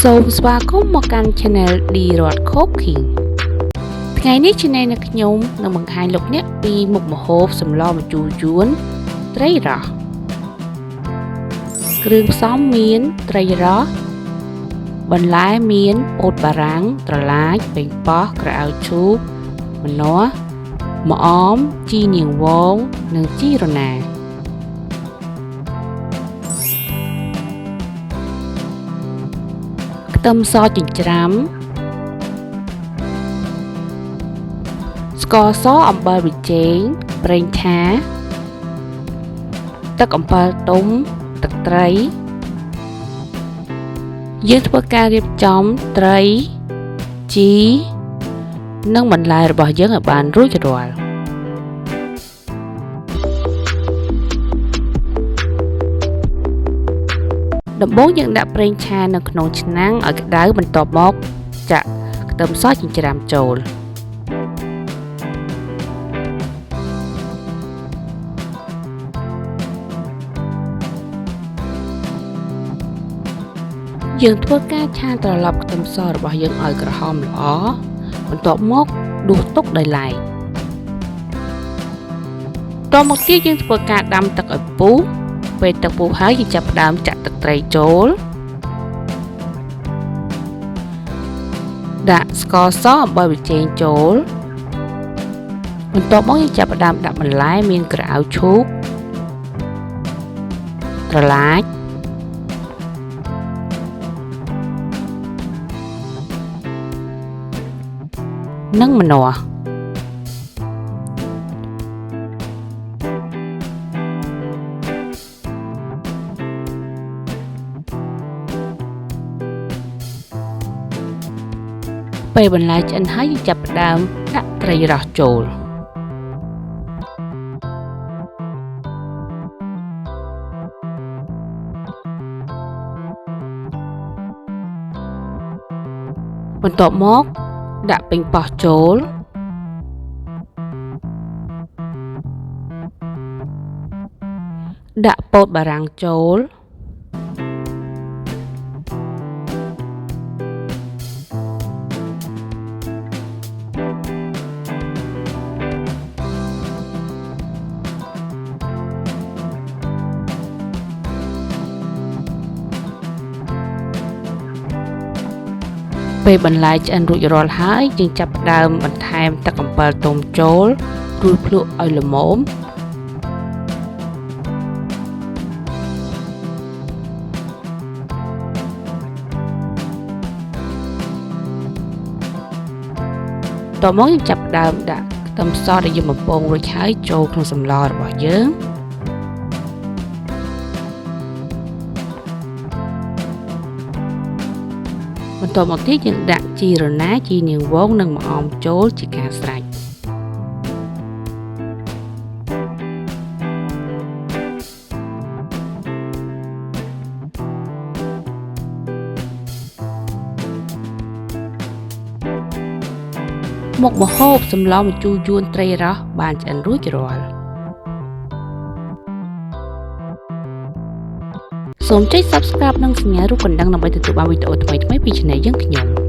សូមស្វាគមន៍មកកាន់ Channel D Rod Cooking ថ្ងៃនេះ Channel នៃខ្ញុំនឹងបង្ហាញលោកអ្នកពីមុខម្ហូបសម្លម្ជូរយួនត្រីរ៉ស់គ្រឿងផ្សំមានត្រីរ៉ស់បន្លែមានពោតបារាំងត្រឡាចប៉េងប៉ោះក្រអៅឈូកម្នាស់ម្អមជីនាងវងនិងជីរណាខ្ទឹមសចិញ្ច្រាំស្ករសអំបិលប៊ីចេងប្រេងឆាទឹកអំពិលទុំទឹកត្រីយើងធ្វើការរៀបចំត្រីជីនិងបន្លែរបស់យើងឲ្យបានរួចរាល់ដំបូងយើងដាក់ប្រេងឆានៅក្នុងឆ្នាំងឲ្យក្តៅបន្ទាប់មកចាក់ខ្ទឹមសចិញ្ច្រាំចូលយើងធ្វើការឆាត្រឡប់ខ្ទឹមសរបស់យើងឲ្យក្រហមល្អបន្ទាប់មកដួសទុកដោយឡែកតមកទៀតយើងធ្វើការដាំទឹកឲ្យពុះពេលទឹកពុះហើយយើងចាប់ផ្ដើមចាក់ទឹកត្រីចូលដាក់ស្ករសអំបិលប៊ីចេងចូលបន្ទាប់មកយើងចាប់ផ្ដើមដាក់បន្លែមានក្រអៅឈូកត្រឡាចនិងម្នាស់ពេលបន្លែឆ្អិនហើយយើងចាប់ផ្ដើមដាក់ត្រីរ៉ស់ចូលបន្ទាប់មកដាក់ប៉េងប៉ោះចូលដាក់ពោតបារាំងចូលពេលបន្លែឆ្អិនរួចរាល់ហើយយើងចាប់ផ្ដើមបន្ថែមទឹកអំពិលទុំចូលរួចភ្លក្សឲ្យល្មមតមកយើងចាប់ផ្ដើមដាក់ខ្ទឹមសដែលយើងបំពងរួចហើយចូលក្នុងសម្លរបស់យើងបន្ទាប់មកទៀតយើងដាក់ជីរណាជីនាងវងនិងម្អមចូលជាការស្រេចមុខម្ហូបសម្លម្ជូរយួនត្រីរ៉ស់បានឆ្អិនរួចរាល់សូមចុច Subscribe និងសញ្ញារូបកណ្ដឹងដើម្បីទទួលបានវីដេអូថ្មីៗពី Channel យើងខ្ញុំ